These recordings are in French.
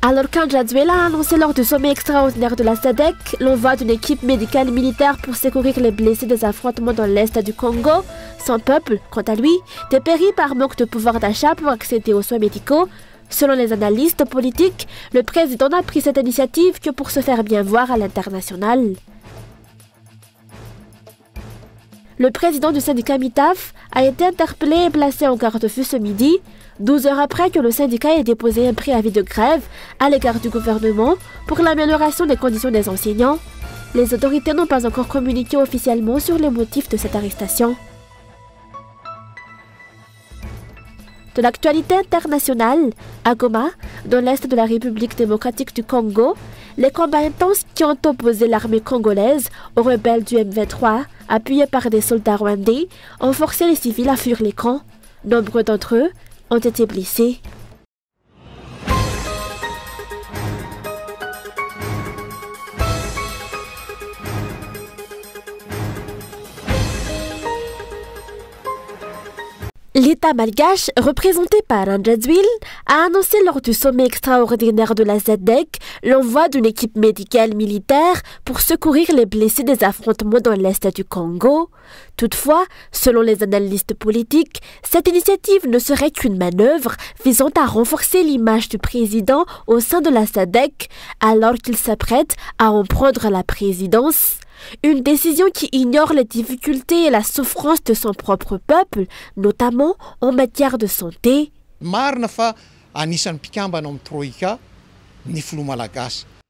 Alors qu'Andjadouela a annoncé lors du sommet extraordinaire de la SADC l'envoi d'une équipe médicale militaire pour secourir les blessés des affrontements dans l'est du Congo, son peuple, quant à lui, dépérit par manque de pouvoir d'achat pour accéder aux soins médicaux. Selon les analystes politiques, le président n'a pris cette initiative que pour se faire bien voir à l'international. Le président du syndicat MITAF a été interpellé et placé en garde-à-vue ce midi, 12 heures après que le syndicat ait déposé un préavis de grève à l'égard du gouvernement pour l'amélioration des conditions des enseignants. Les autorités n'ont pas encore communiqué officiellement sur les motifs de cette arrestation. De l'actualité internationale, à Goma, dans l'est de la République démocratique du Congo, les combats intenses qui ont opposé l'armée congolaise aux rebelles du M23, appuyés par des soldats rwandais, ont forcé les civils à fuir les camps. Nombreux d'entre eux ont été blessés. L'État malgache, représenté par Andjadouela, a annoncé lors du sommet extraordinaire de la SADC l'envoi d'une équipe médicale militaire pour secourir les blessés des affrontements dans l'est du Congo. Toutefois, selon les analystes politiques, cette initiative ne serait qu'une manœuvre visant à renforcer l'image du président au sein de la SADC alors qu'il s'apprête à en prendre la présidence. Une décision qui ignore les difficultés et la souffrance de son propre peuple, notamment en matière de santé.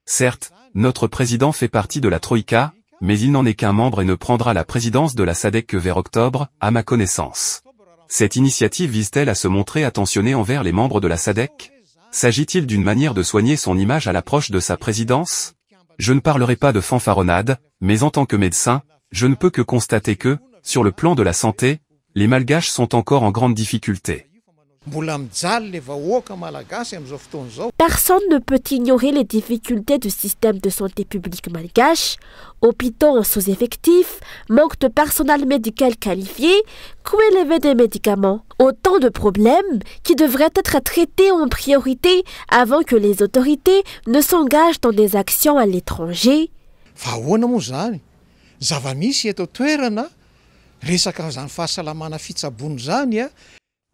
Certes, notre président fait partie de la Troïka, mais il n'en est qu'un membre et ne prendra la présidence de la SADC que vers octobre, à ma connaissance. Cette initiative vise-t-elle à se montrer attentionnée envers les membres de la SADC? S'agit-il d'une manière de soigner son image à l'approche de sa présidence? Je ne parlerai pas de fanfaronnade, mais en tant que médecin, je ne peux que constater que, sur le plan de la santé, les Malgaches sont encore en grande difficulté. Personne ne peut ignorer les difficultés du système de santé publique malgache. Hôpitaux en sous-effectif, manque de personnel médical qualifié, coût élevé des médicaments. Autant de problèmes qui devraient être traités en priorité avant que les autorités ne s'engagent dans des actions à l'étranger.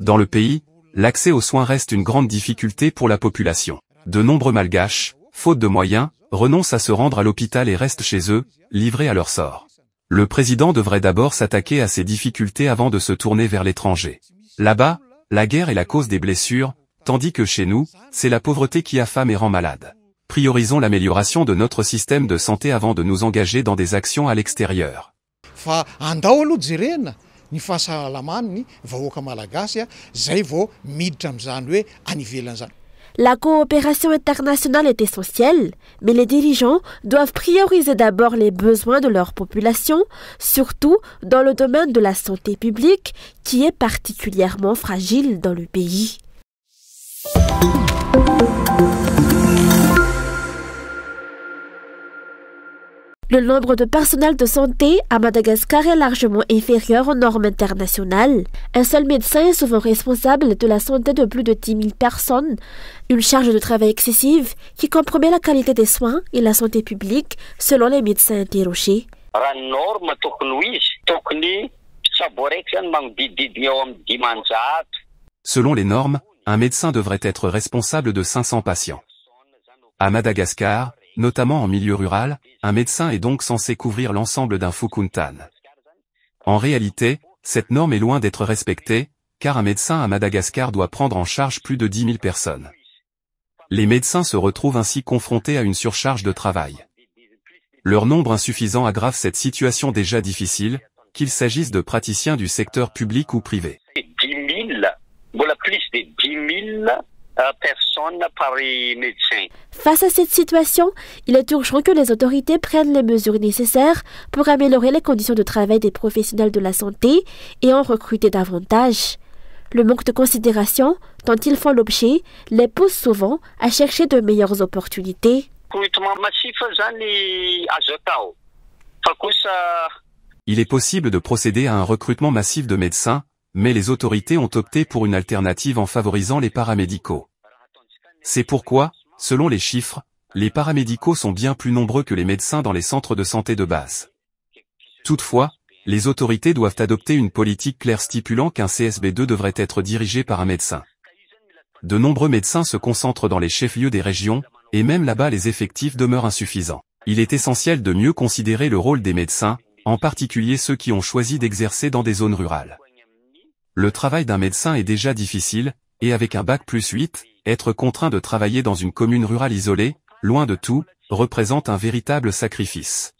Dans le pays, l'accès aux soins reste une grande difficulté pour la population. De nombreux Malgaches, faute de moyens, renoncent à se rendre à l'hôpital et restent chez eux, livrés à leur sort. Le président devrait d'abord s'attaquer à ces difficultés avant de se tourner vers l'étranger. Là-bas, la guerre est la cause des blessures, tandis que chez nous, c'est la pauvreté qui affame et rend malade. Priorisons l'amélioration de notre système de santé avant de nous engager dans des actions à l'extérieur. La coopération internationale est essentielle, mais les dirigeants doivent prioriser d'abord les besoins de leur population, surtout dans le domaine de la santé publique, qui est particulièrement fragile dans le pays. Le nombre de personnel de santé à Madagascar est largement inférieur aux normes internationales. Un seul médecin est souvent responsable de la santé de plus de 10 000 personnes. Une charge de travail excessive qui compromet la qualité des soins et la santé publique, selon les médecins interrogés. Selon les normes, un médecin devrait être responsable de 500 patients. À Madagascar, notamment en milieu rural, un médecin est donc censé couvrir l'ensemble d'un Fukuntan. En réalité, cette norme est loin d'être respectée, car un médecin à Madagascar doit prendre en charge plus de 10 000 personnes. Les médecins se retrouvent ainsi confrontés à une surcharge de travail. Leur nombre insuffisant aggrave cette situation déjà difficile, qu'il s'agisse de praticiens du secteur public ou privé. Personnes par médecin. Face à cette situation, il est urgent que les autorités prennent les mesures nécessaires pour améliorer les conditions de travail des professionnels de la santé et en recruter davantage. Le manque de considération dont ils font l'objet les pousse souvent à chercher de meilleures opportunités. Il est possible de procéder à un recrutement massif de médecins, mais les autorités ont opté pour une alternative en favorisant les paramédicaux. C'est pourquoi, Selon les chiffres, les paramédicaux sont bien plus nombreux que les médecins dans les centres de santé de base. Toutefois, les autorités doivent adopter une politique claire stipulant qu'un CSB2 devrait être dirigé par un médecin. De nombreux médecins se concentrent dans les chefs-lieux des régions, et même là-bas les effectifs demeurent insuffisants. Il est essentiel de mieux considérer le rôle des médecins, en particulier ceux qui ont choisi d'exercer dans des zones rurales. Le travail d'un médecin est déjà difficile, et avec un bac+8, être contraint de travailler dans une commune rurale isolée, loin de tout, représente un véritable sacrifice.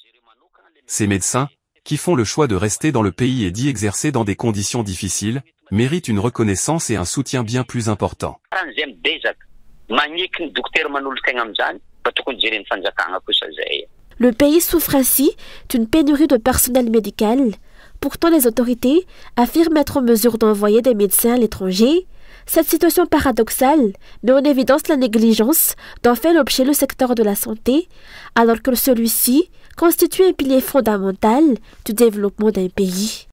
Ces médecins, qui font le choix de rester dans le pays et d'y exercer dans des conditions difficiles, méritent une reconnaissance et un soutien bien plus important. Le pays souffre ainsi d'une pénurie de personnel médical. Pourtant, les autorités affirment être en mesure d'envoyer des médecins à l'étranger. Cette situation paradoxale met en évidence la négligence dont fait l'objet le secteur de la santé, alors que celui-ci constitue un pilier fondamental du développement d'un pays.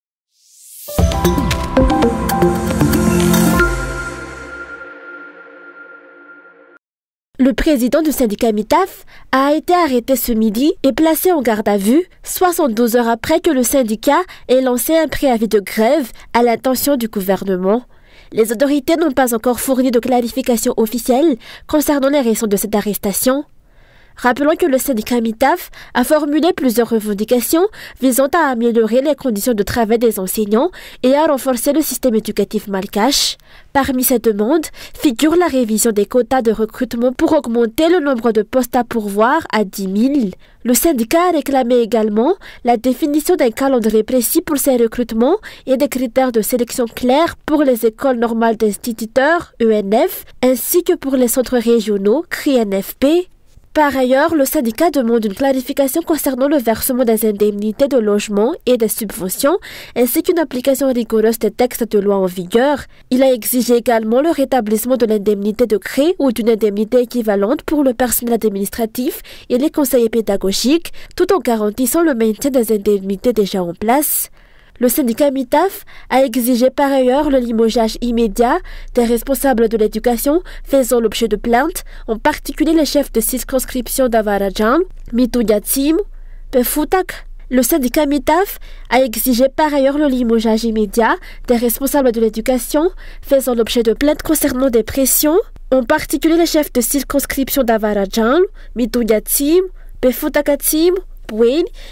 Le président du syndicat MITAF a été arrêté ce midi et placé en garde à vue 72 heures après que le syndicat ait lancé un préavis de grève à l'intention du gouvernement. Les autorités n'ont pas encore fourni de clarification officielle concernant les raisons de cette arrestation. Rappelons que le syndicat MITAF a formulé plusieurs revendications visant à améliorer les conditions de travail des enseignants et à renforcer le système éducatif malgache. Parmi ces demandes figure la révision des quotas de recrutement pour augmenter le nombre de postes à pourvoir à 10 000. Le syndicat a réclamé également la définition d'un calendrier précis pour ces recrutements et des critères de sélection clairs pour les écoles normales d'instituteurs, ENF, ainsi que pour les centres régionaux, CRI-NFP. Par ailleurs, le syndicat demande une clarification concernant le versement des indemnités de logement et des subventions, ainsi qu'une application rigoureuse des textes de loi en vigueur. Il a exigé également le rétablissement de l'indemnité de CRE ou d'une indemnité équivalente pour le personnel administratif et les conseillers pédagogiques, tout en garantissant le maintien des indemnités déjà en place. Le syndicat MITAF a exigé par ailleurs le limogeage immédiat des responsables de l'éducation faisant l'objet de plaintes, en particulier les chefs de circonscription d'Avarajan, Mitouyatim, Pefutak. Le syndicat MITAF a exigé par ailleurs le limogeage immédiat des responsables de l'éducation faisant l'objet de plaintes concernant des pressions, en particulier les chefs de circonscription d'Avarajan, Mitouyatim, Pefutakatim,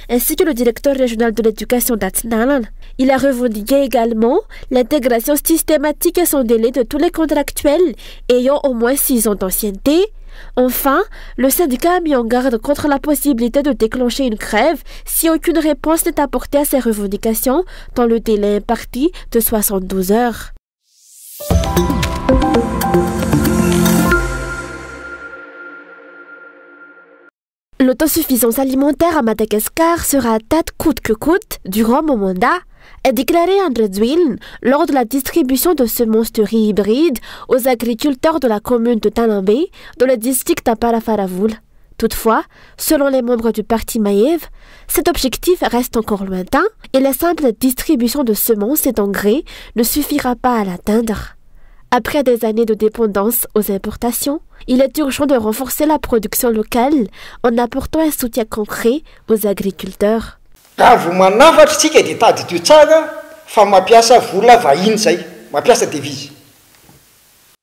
ainsi que le directeur régional de l'éducation d'Atnalan. Il a revendiqué également l'intégration systématique et sans délai de tous les contractuels ayant au moins 6 ans d'ancienneté. Enfin, le syndicat a mis en garde contre la possibilité de déclencher une grève si aucune réponse n'est apportée à ces revendications dans le délai imparti de 72 heures. L'autosuffisance alimentaire à Madagascar sera atteinte coûte que coûte durant mon mandat, a déclaré André Zwiln lors de la distribution de semences de riz hybrides aux agriculteurs de la commune de Tanambé dans le district d'Aparafaravoul. Toutefois, selon les membres du parti Maïev, cet objectif reste encore lointain et la simple distribution de semences et d'engrais ne suffira pas à l'atteindre. Après des années de dépendance aux importations, il est urgent de renforcer la production locale en apportant un soutien concret aux agriculteurs.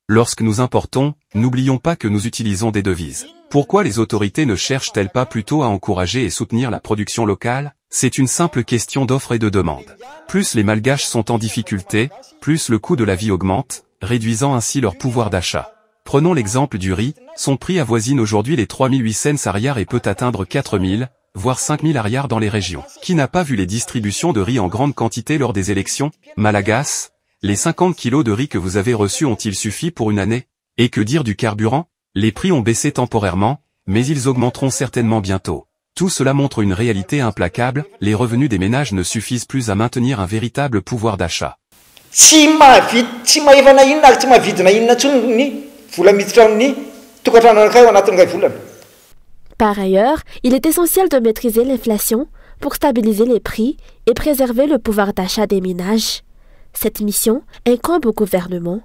Lorsque nous importons, n'oublions pas que nous utilisons des devises. Pourquoi les autorités ne cherchent-elles pas plutôt à encourager et soutenir la production locale? C'est une simple question d'offre et de demande. Plus les Malgaches sont en difficulté, plus le coût de la vie augmente, réduisant ainsi leur pouvoir d'achat. Prenons l'exemple du riz, son prix avoisine aujourd'hui les 3800 ariars et peut atteindre 4000, voire 5000 ariars dans les régions. Qui n'a pas vu les distributions de riz en grande quantité lors des élections? Malagas, les 50 kilos de riz que vous avez reçus ont-ils suffi pour une année? Et que dire du carburant? Les prix ont baissé temporairement, mais ils augmenteront certainement bientôt. Tout cela montre une réalité implacable, les revenus des ménages ne suffisent plus à maintenir un véritable pouvoir d'achat. Par ailleurs, il est essentiel de maîtriser l'inflation pour stabiliser les prix et préserver le pouvoir d'achat des ménages. Cette mission incombe au gouvernement.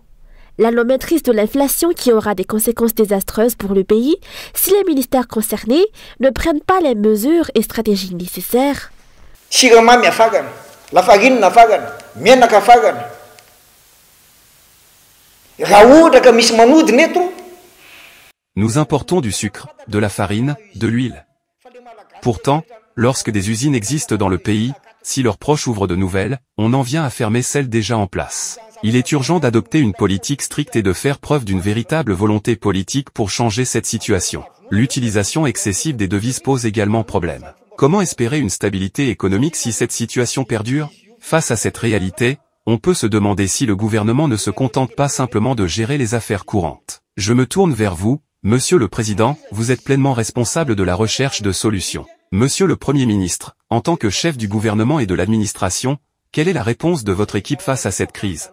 La non-maîtrise de l'inflation qui aura des conséquences désastreuses pour le pays si les ministères concernés ne prennent pas les mesures et stratégies nécessaires. Nous importons du sucre, de la farine, de l'huile. Pourtant, lorsque des usines existent dans le pays, si leurs proches ouvrent de nouvelles, on en vient à fermer celles déjà en place. Il est urgent d'adopter une politique stricte et de faire preuve d'une véritable volonté politique pour changer cette situation. L'utilisation excessive des devises pose également problème. Comment espérer une stabilité économique si cette situation perdure? Face à cette réalité, on peut se demander si le gouvernement ne se contente pas simplement de gérer les affaires courantes. Je me tourne vers vous, Monsieur le Président, vous êtes pleinement responsable de la recherche de solutions. Monsieur le Premier ministre, en tant que chef du gouvernement et de l'administration, quelle est la réponse de votre équipe face à cette crise?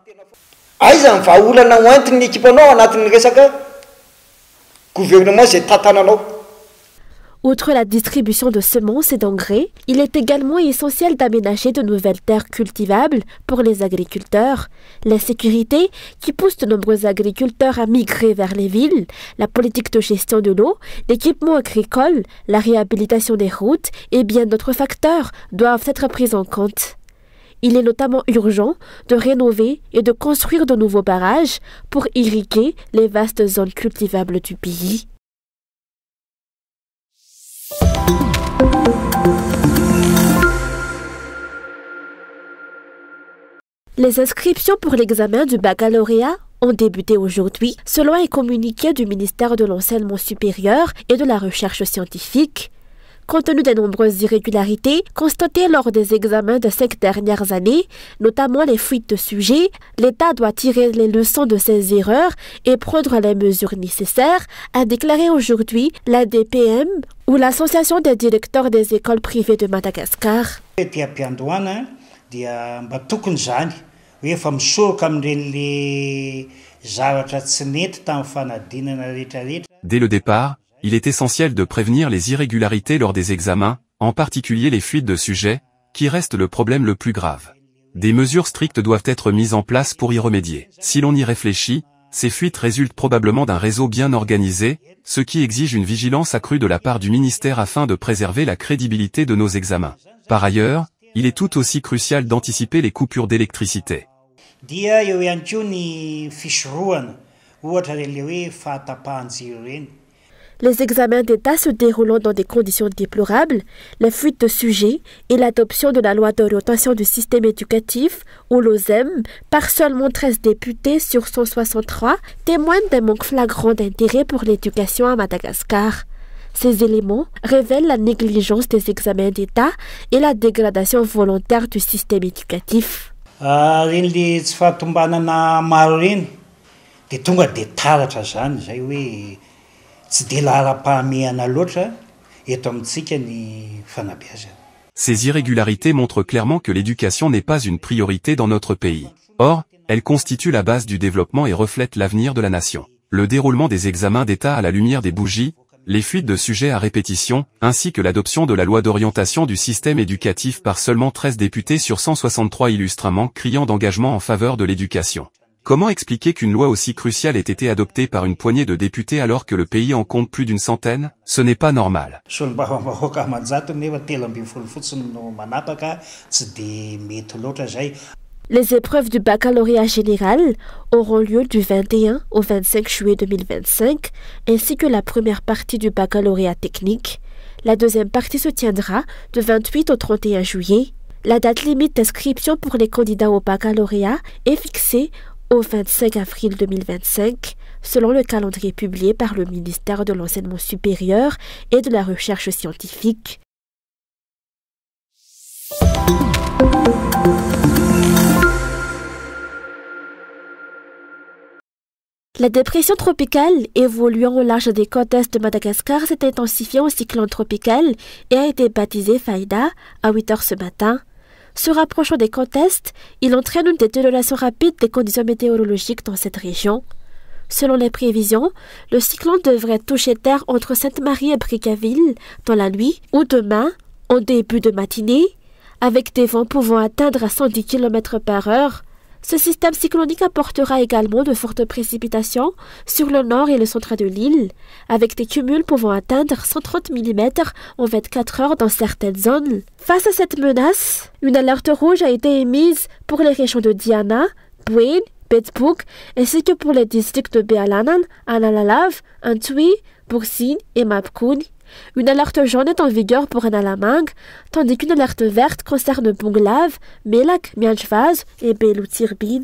Outre la distribution de semences et d'engrais, il est également essentiel d'aménager de nouvelles terres cultivables pour les agriculteurs. L'insécurité qui pousse de nombreux agriculteurs à migrer vers les villes, la politique de gestion de l'eau, l'équipement agricole, la réhabilitation des routes et bien d'autres facteurs doivent être pris en compte. Il est notamment urgent de rénover et de construire de nouveaux barrages pour irriguer les vastes zones cultivables du pays. Les inscriptions pour l'examen du baccalauréat ont débuté aujourd'hui, selon un communiqué du ministère de l'Enseignement supérieur et de la Recherche scientifique. Compte tenu des nombreuses irrégularités constatées lors des examens des 5 dernières années, notamment les fuites de sujets, l'État doit tirer les leçons de ces erreurs et prendre les mesures nécessaires, a déclaré aujourd'hui l'ADPM ou l'Association des directeurs des écoles privées de Madagascar. Dès le départ, il est essentiel de prévenir les irrégularités lors des examens, en particulier les fuites de sujets, qui restent le problème le plus grave. Des mesures strictes doivent être mises en place pour y remédier. Si l'on y réfléchit, ces fuites résultent probablement d'un réseau bien organisé, ce qui exige une vigilance accrue de la part du ministère afin de préserver la crédibilité de nos examens. Par ailleurs, il est tout aussi crucial d'anticiper les coupures d'électricité. Les examens d'État se déroulant dans des conditions déplorables, les fuites de sujets et l'adoption de la loi d'orientation du système éducatif, ou l'OSEM, par seulement 13 députés sur 163, témoignent d'un manque flagrant d'intérêt pour l'éducation à Madagascar. Ces éléments révèlent la négligence des examens d'État et la dégradation volontaire du système éducatif. Ces irrégularités montrent clairement que l'éducation n'est pas une priorité dans notre pays. Or, elle constitue la base du développement et reflète l'avenir de la nation. Le déroulement des examens d'État à la lumière des bougies, les fuites de sujets à répétition, ainsi que l'adoption de la loi d'orientation du système éducatif par seulement 13 députés sur 163 illustrent un manque criant d'engagement en faveur de l'éducation. Comment expliquer qu'une loi aussi cruciale ait été adoptée par une poignée de députés alors que le pays en compte plus d'une centaine? Ce n'est pas normal. Les épreuves du baccalauréat général auront lieu du 21 au 25 juillet 2025, ainsi que la première partie du baccalauréat technique. La deuxième partie se tiendra du 28 au 31 juillet. La date limite d'inscription pour les candidats au baccalauréat est fixée au 25 avril 2025, selon le calendrier publié par le ministère de l'Enseignement supérieur et de la Recherche scientifique. La dépression tropicale évoluant au large des côtes est de Madagascar s'est intensifiée en cyclone tropical et a été baptisé Faïda à 8 h ce matin. Se rapprochant des côtes est, il entraîne une détérioration rapide des conditions météorologiques dans cette région. Selon les prévisions, le cyclone devrait toucher terre entre Sainte-Marie et Brickaville dans la nuit ou demain, en début de matinée, avec des vents pouvant atteindre à 110 km/h. Ce système cyclonique apportera également de fortes précipitations sur le nord et le centre de l'île, avec des cumuls pouvant atteindre 130 mm en 24 heures dans certaines zones. Face à cette menace, une alerte rouge a été émise pour les régions de Diana, Bwin, Bedbug, ainsi que pour les districts de Bealanan, Analalav, Antwi, Bursin et Mapkun. Une alerte jaune est en vigueur pour Analamang, tandis qu'une alerte verte concerne Bunglav, Melak, Mianchvaz et Beluutirbin.